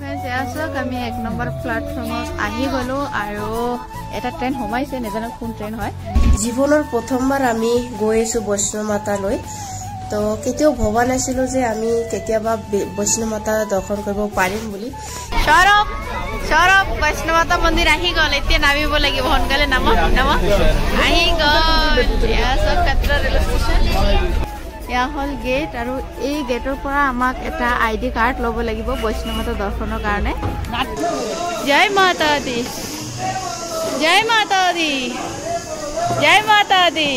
আমি 1 নম্বৰ প্লেটফৰ্মত আহি গলো আৰু এটা ট্ৰেইন সোমাইছে নেজানো কোন ট্ৰেইন হয় জীৱনৰ প্ৰথমবাৰ আমি গৈ আছো বৈষ্ণৱ মাতালৈ তো কেতিয়াও ভবা নাছিলো যে আমি কেতিয়াবা বৈষ্ণৱ মাতা দৰ্শন কৰিব পাৰিম বুলি সৌৰভ বৈষ্ণৱ মাতা মন্দিৰ আহি গল এতিয়া নামিব লাগিব সোনকালে নাম আহি গল কাটৰা ৰেল ষ্টেচন या हल गेट और ये गेटर पर आमाक एटा आईडी कार्ड लब लगिब वैष्णव माता दर्शनर कारणे जय माता दी जय माता दी जय माता दी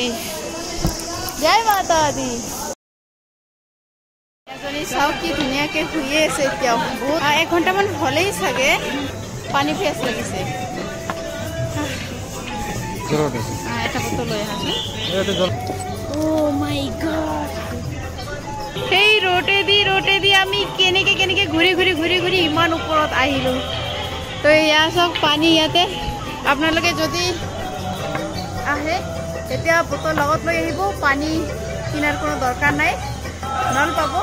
जय माता दी एजनी साउ की धुनिया के हुए से क्या बहुत 1 घंटा मान हलेई सके पानी पियास लागिसे जरूर एटा बोतल लय आछे Oh my god hey rote di ami keneke ঘুরি ইমান উপৰত আহিলো তো ইয়া সব পানী ইয়াতে আপোনালোকে যদি আহে এতিয়া বোতল লগত লৈ আহিব পানী কিনাৰ কোনো দৰকাৰ নাই নল পাব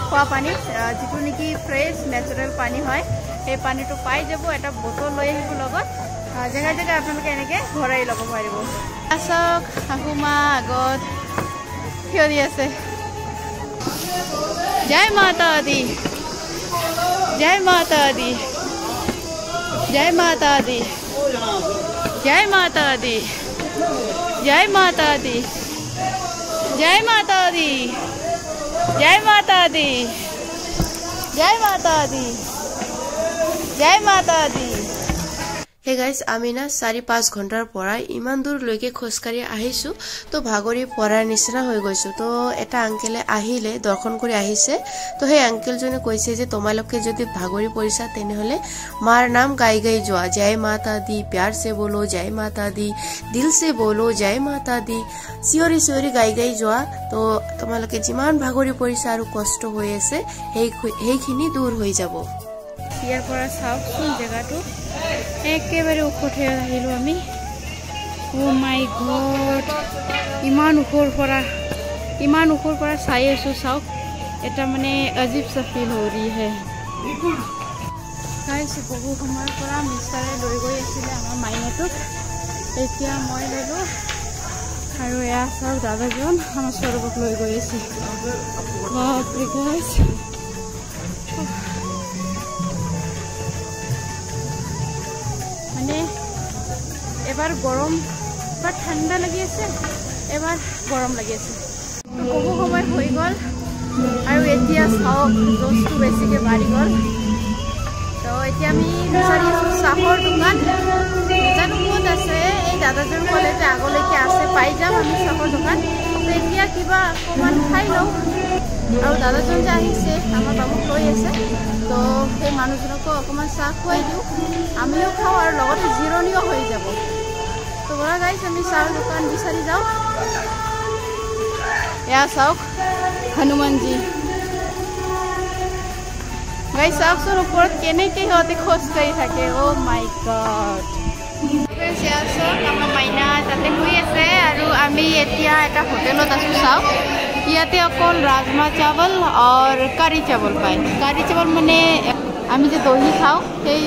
খোৱা পানী যিটো নেকি ফ্ৰেছ নেচাৰেল পানী হয় এই পানীটো পাই যাব এটা বোতল লৈ আহিব লগত জেগা আপোনালোকে এনেকে ঘৰাই ল'ব পাৰিব আসক আহুমা আগত থিয়ৰি আছে जय माता दी जय माता दी जय माता दी जय माता दी जय माता दी जय माता दी जय माता दी जय माता दी जय माता दी हे गाइस आमी ना 4-5 घंटार পৰা ইমান দূৰ লৈকে খোজকাৰি আহিছো তো ভাগৰি পৰাৰ নিচিনা হৈ গৈছো তো এটা আঙ্কেলে আহিলে দৰ্শন কৰি আহিছে তো হে আঙ্কেল জনে কৈছে যে তোমালোকে যদি ভাগৰি পৰিছা তেনে হলে মাৰ নাম গাই গাই যোৱা জয় মাতা দি प्यार से बोलो जय माता दी दिल से बोलो जय माता दी সিয়ৰি সিয়ৰি গাই গাই যোৱা তো তোমালোকে যিমান ভাগৰি পৰিছা আৰু কষ্ট হৈ আছে হেইখিনি দূৰ হৈ যাব ইয়াৰ পৰা চাওকচোন জেগাটো একেবাৰে উঠে আহিলো আমি ও মাই গড ইমান উখৰ পৰা চাই আছো চাওক এটা মানে अजीब सा फील हो रही है গাইস বহু সময়ৰ পৰা মিছাৰে লৈ গৈ আছিল আমাৰ মাইনাটোক এতিয়া মই ললো আৰু এয়া চাওক দাদাজন আমাৰ সৰবক লৈ গৈ আছে বাপৰে গাইস মানে এবাৰ গৰম বা ঠাণ্ডা লাগি আছে এবাৰ গৰম লাগি আছে বহু সময় হৈ গল আৰু এতিয়া চাওক জোছটো বেছিকে বাঢ়ি গল তো এতিয়া আমি বিচাৰি আছো চাহৰ দোকান জানো ক'ত আছে এই দাদাজন ক'লে যে আগলৈকে আছে পাই যাম আমি চাহৰ দোকান তো এতিয়া কিবা অকণমান খাই লওঁ আৰু দাদাজন যে আহিছে আমাৰ বাবুক লৈ আছে তো সেই মানুহজনকো অকণমান চাহ খুৱাই দিওঁ আমিও খাওঁ আৰু লগতে জিৰণিও হৈ যাব তো বলা গাইছ আমি চাহৰ দোকান বিচাৰি যাওঁ এয়া চাওক হনুমানজি গাইছ চাওকচোন ওপৰত কেনেকৈ সিহঁতে খোজকাঢ়ি থাকে অ' মাই গড এয়া চাওক আমাৰ মাইনা তাতে শুই আছে আৰু আমি এতিয়া এটা হোটেলত আছোঁ চাওক ইয়াতে অকল ৰাজমা চাৱল আৰু কাৰি চাৱল পায় কাৰি চাৱল মানে আমি যে দহি খাওঁ সেই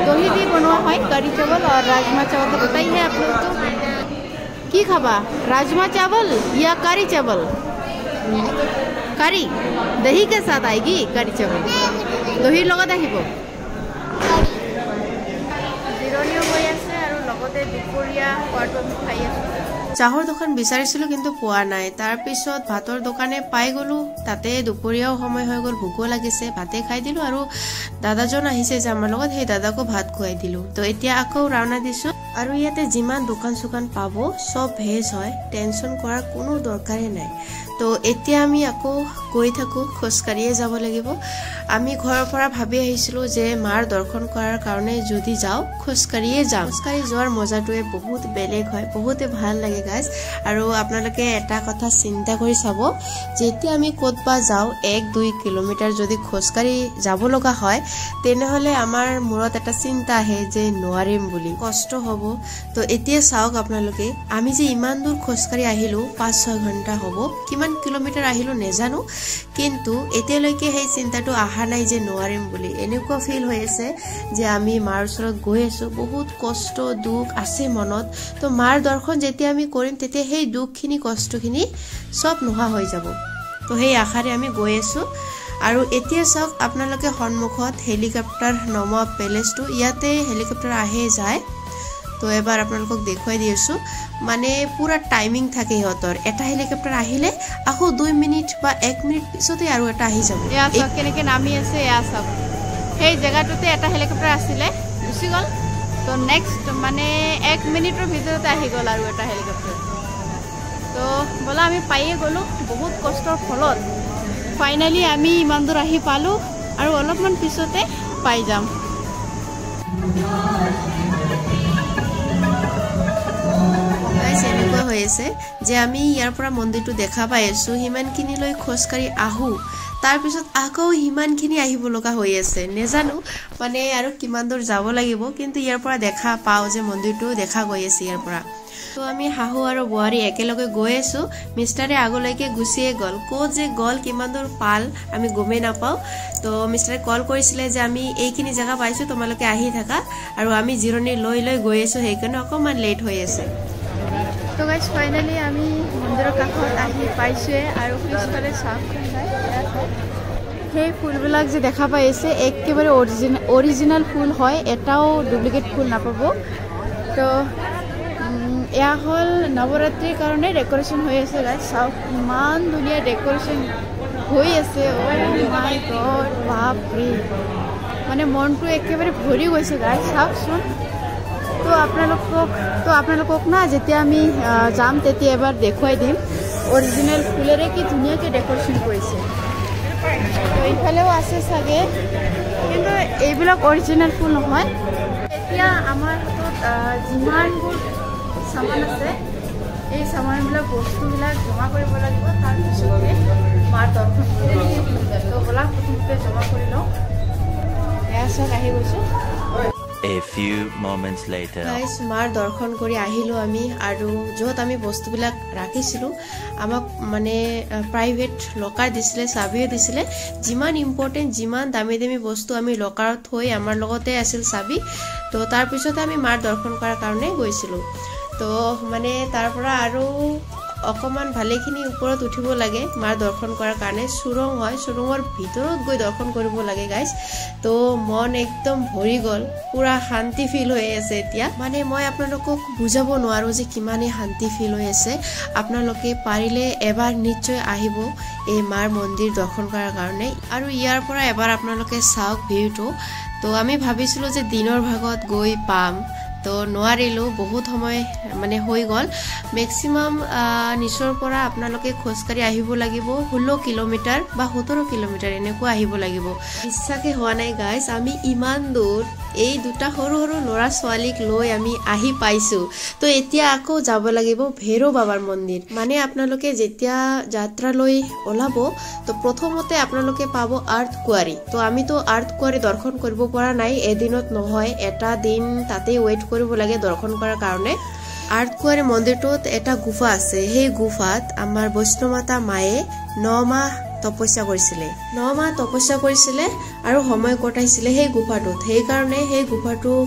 দহি দি বনোৱা হয় কাৰি চাৱল আৰু ৰাজমা চাৱল তো बताई है आप लोग तो কি খাবা राजमा चावल या करी चावल करी दही के साथ आएगी करी चावल दही লগত আহিব জিৰণিও হৈ আছে আৰু লগতে দুপৰীয়া খোৱাটো আমি খাই আছো চাহৰ দোকান বিচাৰিছিলো কিন্তু পোৱা নাই তাৰ পিছত ভাতৰ দোকানে পাই গলো তাতে দুপৰীয়াও সময় হৈ গল ভোকো লাগিছে ভাতে খাই দিলো আৰু দাদাজন আহিছে যে আমাৰ লগত সেই দাদাকো ভাত খুৱাই দিলো তো এতিয়া আকৌ ৰাওনা দিছো আৰু ইয়াতে যিমান দোকান সুকান পাব সব ভেজ হয় টেনশন কৰাৰ কোনো দৰকাৰে নাই তো এতিয়া আমি আকৌ গৈ থাকো খোজকাঢ়িয়ে যাব লাগিব আমি ঘৰৰ পৰা ভাবি আহিছিলো যে মাৰ দৰ্শন কৰাৰ কাৰণে যদি যাও খোজকাঢ়িয়ে যাম খোজকাঢ়ি যোৱাৰ মজাটোৱে বহুত বেলেগ হয় বহুতে ভাল লাগে গাইস আৰু আপোনালোকে এটা কথা চিন্তা কৰি চাব যেতিয়া আমি ক'তবা যাও 1-2 কিলোমিটাৰ যদি খোজকাঢ়ি যাব লগা হয় তেনেহলে আমাৰ মূৰত এটা চিন্তা আহে যে নোৱাৰিম বুলি কষ্ট হ'ব তো এতিয়া চাওক আপোনালোকে আমি যে ইমান দূৰ খোজকাঢ়ি আহিলো 5-6 ঘণ্টা হ'ব কিমান কিমান কিলোমিটাৰ আহিলো নেজানো কিন্তু এতিয়ালৈকে সেই চিন্তাটো আহা নাই যে নোৱাৰিম বুলি এনেকুৱা ফিল হৈ আছে যে আমি মাৰ ওচৰত গৈ আছো বহুত কষ্ট দুখ আছে মনত তো মাৰ দৰ্শন যেতিয়া আমি কৰিম তেতিয়া সেই দুখখিনি কষ্টখিনি সব নোহোৱা হৈ যাব তো সেই আশাৰে আমি গৈ আছো আৰু এতিয়া চাওক আপোনালোকে সন্মুখত হেলিকপ্টাৰ নমা পেলেচটো ইয়াতে হেলিকপ্টাৰ আহে যায় তো এবাৰ আপোনালোকক দেখুৱাই দিছো মানে পুৰা টাইমিং থাকে ইহঁতৰ এটা হেলিকপ্টাৰ আহিলে আকৌ 2 মিনিট বা 1 মিনিট পিছতে আৰু এটা আহি যাব এয়া সব কেনেকে নামি আছে এয়া সব সেই জায়গাটোতে এটা হেলিকপ্টাৰ আছিলে গুচি গ'ল তো নেক্সট মানে 1 মিনিটৰ ভিতৰতে আহি গ'ল আৰু এটা হেলিকপ্টাৰ তো বলা আমি পাইয়ে গ'লো বহুত কষ্টৰ ফলত ফাইনালি আমি ইমান দূৰ আহি পালো আৰু অলপমান পিছতে পাই যাম এনেকুৱা হৈ আছে যে আমি ইয়াৰ পৰা মন্দিৰটো দেখা পাই আছো হিমানখিনিলৈ খোজকাঢ়ি আহো তাৰপিছত আকৌ হিমানখিনি আহিব লগা হৈ আছে নেজানো মানে আৰু কিমান দূৰ যাব লাগিব কিন্তু ইয়াৰ পৰা দেখা পাও যে মন্দিৰটো দেখা গৈ আছে ইয়াৰ পৰা তো আমি হাহু আৰু বোৱাৰী একেলগে গৈ আছো মিষ্টাৰে আগলৈকে গুচিয়ে গ'ল ক'ত যে গ'ল কিমান দূৰ পাল আমি গমেই নাপাও তো মিষ্টাৰে কল কৰিছিলে যে আমি এইখিনি জায়গা পাইছো তোমালোকে আহি থাকা আৰু আমি জিৰণি লৈ লৈ গৈ আছো সেইকাৰণে অকমান লেট হৈ আছে তো গাইজ ফাইনালি আমি মন্দিৰৰ কাষত আহি পাইছোৱে আৰু পিছফালে চাওক সেই ফুলবিলাক যে দেখা পাই আছে একেবাৰে অৰিজিনেল ফুল হয় এটাও ডুপ্লিকেট ফুল নাপাব তো এয়া হ'ল নৱৰাত্ৰিৰ কাৰণে ডেকৰেশ্যন হৈ আছে গাইজ চাওক ইমান ধুনীয়া ডেকৰেশ্যন হৈ আছে অ' মাই গড বাপৰে মানে মনটো একেবাৰে ভৰি গৈছে গাইজ চাওকচোন তো আপোনালোকক না যেতিয়া আমি যাম তেতিয়া এবাৰ দেখুৱাই দিম অৰিজিনেল ফুলেৰে কি ধুনীয়াকৈ ডেকৰেশ্যন কৰিছে তো এইফালেও আছে চাগে কিন্তু এইবিলাক অৰিজিনেল ফুল নহয় এতিয়া আমাৰ হাতত যিমানবোৰ সামান আছে এই সামানবিলাক বস্তুবিলাক জমা কৰিব লাগিব তাৰপিছতে মাৰ দৰ্শন তো ব'লা প্ৰথমতে জমা কৰি লওঁ এয়া চাওক আহি গৈছোঁ A few moments later. Guys, মাৰ দৰ্শন কৰি আহিলো আমি আৰু যত আমি বস্তুবিলাক ৰাখিছিলো আমাক মানে প্ৰাইভেট লকাৰ দিছিলে চাবিও দিছিলে যিমান ইম্পৰ্টেন্ট যিমান দামী দামী বস্তু আমি লকাৰত থৈ আমাৰ লগতে আছিল চাবি তো তাৰ পিছতে আমি মাৰ দৰ্শন কৰাৰ কাৰণে গৈছিলো তো মানে তাৰ পৰা আৰু অকমান ভালেখিনি ওপৰত উঠিব লাগে মাৰ দৰ্শন কৰাৰ কাৰণে সুৰং হয় সুৰঙৰ ভিতৰত গৈ দৰ্শন কৰিব লাগে গাইজ তো মন একদম ভৰি গ'ল পুৰা শান্তি ফিল হৈ আছে এতিয়া মানে মই আপোনালোকক বুজাব নোৱাৰো যে কিমানে শান্তি ফিল হৈ আছে আপোনালোকে পাৰিলে এবাৰ নিশ্চয় আহিব এই মাৰ মন্দিৰ দৰ্শন কৰাৰ কাৰণে আৰু ইয়াৰ পৰা এবাৰ আপোনালোকে চাওক ভিউটো তো আমি ভাবিছিলো যে দিনৰ ভাগত গৈ পাম তো নোৱাৰিলো বহুত সময় মানে হৈ গ'ল ম্যাক্সিমাম নিচৰ পৰা আপোনালোকে খোজকাঢ়ি আহিব লাগিব 16 কিলোমিটাৰ বা 17 কিলোমিটাৰ এনেকুৱা আহিব লাগিব বিশ্বাসে হোৱা নাই গাইজ আমি ইমান দূৰ এই দুটা সৰু সৰু ল'ৰা ছোৱালীক লৈ আমি আহি পাইছো তো এতিয়া আকৌ যাব লাগিব ভৈৰৱ বাবাৰ মন্দিৰ মানে আপোনালোকে যেতিয়া যাত্ৰা লৈ ওলাব তো প্ৰথমতে আপোনালোকে পাব আৰ্থ কুৱাৰী তো আমি তো আৰ্থ কুৱাৰী দৰ্শন কৰিব পৰা নাই এদিনত নহয় এটা দিন তাতে ওয়েট কৰিব লাগে দৰ্শন কৰাৰ কাৰণে আৰ্থ কুৱাৰী মন্দিৰটোত এটা গুফা আছে সেই গুফাত আমাৰ বৈষ্ণৱমাতা মায়ে 9 মাহ তপস্যা কৰিছিলে আৰু সময় কটাইছিলে সেই গুফাটোত সেই কাৰণে সেই গুফাটোক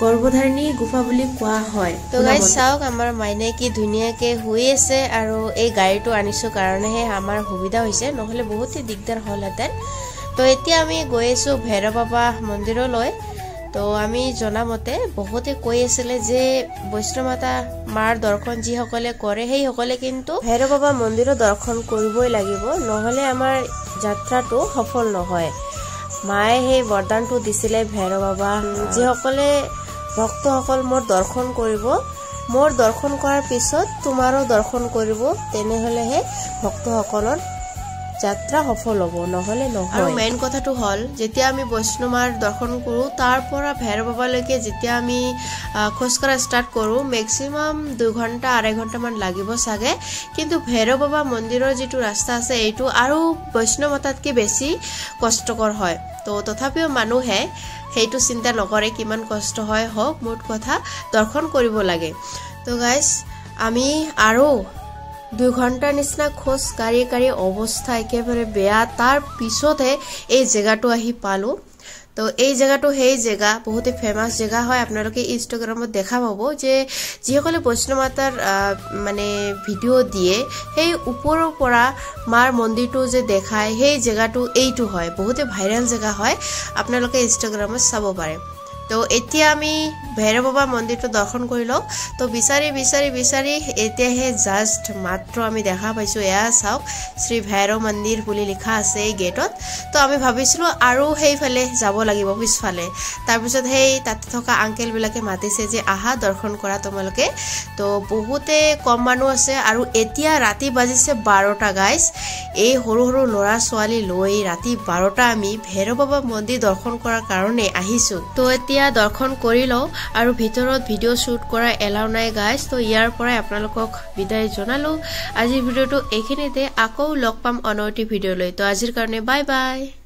গৰ্ভধাৰিণী গুফা বুলি কোৱা হয় তো গাইজ চাওক আমাৰ মাইনে কি ধুনীয়াকে শুই আছে আৰু এই গাড়ীটো আনিছো কাৰণেহে আমাৰ সুবিধা হৈছে নহলে বহুতে দিগদাৰ হলহেঁতেন তো এতিয়া আমি গৈ আছো ভৈৰৱ বাবা মন্দিৰলৈ তো আমি জনামতে বহুতে কৈ আছিলে যে বৈষ্ণৱমাতা মাৰ দৰ্শন যিসকলে কৰে সেই সকলে কিন্তু ভৈৰৱ বাবা মন্দিৰৰ দৰ্শন কৰিবই লাগিব নহলে আমাৰ যাত্ৰাটো সফল নহয় মায়ে সেই বৰদানটো দিছিলে ভৈৰৱ বাবা যিসকলে ভক্তসকল মোৰ দৰ্শন কৰিব মোৰ দৰ্শন কৰাৰ পিছত তোমাৰো দৰ্শন কৰিব তেনেহলেহে ভক্তসকলৰ যাত্ৰা সফল হ'ব নহলে নহয় আৰু মেইন কথাটো হল যেতিয়া আমি বৈষ্ণৱমাৰ দৰ্শন কৰো তাৰ পৰা ভৈৰৱ বাবালৈকে যেতিয়া আমি খোজকাঢ়া ষ্টাৰ্ট কৰো ম্যাক্সিমাম 2 ঘণ্টা 2.5 ঘণ্টা মান লাগিব সাগে কিন্তু ভৈৰৱ বাবা মন্দিৰৰ যেটো ৰাস্তা আছে এইটো আৰু বৈষ্ণৱমাতাতকৈ বেছি কষ্টকৰ হয় তো তথাপিও মানুহে সেইটো চিন্তা নকৰে কিমান কষ্ট হয় হোক মোট কথা দৰ্শন কৰিব লাগে তো গাইজ আমি আৰু 2 ঘণ্টাৰ নিচিনা খোজ কাঢ়ি কাঢ়ি অৱস্থা একেবাৰে বেয়া তাৰ পিছতহে এই জেগাটো আহি পালো তো এই জেগাটো সেই জেগা বহুতে ফেমাস জেগা হয় আপোনালোকে ইনষ্টাগ্ৰামত দেখা পাব যে যিসকলে বৈষ্ণৱ মাতাৰ মানে ভিডিও দিয়ে সেই ওপৰৰ পৰা মাৰ মন্দিৰটো যে দেখায় সেই জেগাটো এইটো হয় বহুতে ভাইৰাল জেগা হয় আপোনালোকে ইনষ্টাগ্ৰামত চাব পাৰে তো এতিয়া আমি ভৈৰৱ বাবা মন্দিৰটো দৰ্শন কৰিলো তো বিচাৰি এতিয়াহে জাস্ট মাত্ৰ আমি দেখা পাইছো এয়া চাওক শ্ৰী ভৈৰৱ মন্দিৰ বুলি লিখা আছে এই গেটত তো আমি ভাবিছিলো আৰু সেইফালে যাব লাগিব পিছফালে তাৰপিছত সেই তাতে থকা আঙ্কেল বিলাকে মাতিছে যে আহা দৰ্শন কৰা তোমালোকে তো বহুতে কম মানুহ আছে আৰু এতিয়া ৰাতি বাজিছে 12টা গাইস এই সৰু সৰু লৰা ছোৱালী লৈ ৰাতি 12টা আমি ভৈৰৱ বাবা মন্দিৰ দৰ্শন কৰাৰ কাৰণে আহিছো তো এতিয়া দৰ্শন কৰি লও আৰু ভিতৰত ভিডিও শুট কৰা এলাও নাই গাইস তো ইয়াৰ পৰাই আপোনালোকক বিদায় জনালো আজিৰ ভিডিওটো এইখিনিতে আকৌ লগ পাম অনৱৰ্তী ভিডিও লৈ তো আজিৰ কাৰণে বাই বাই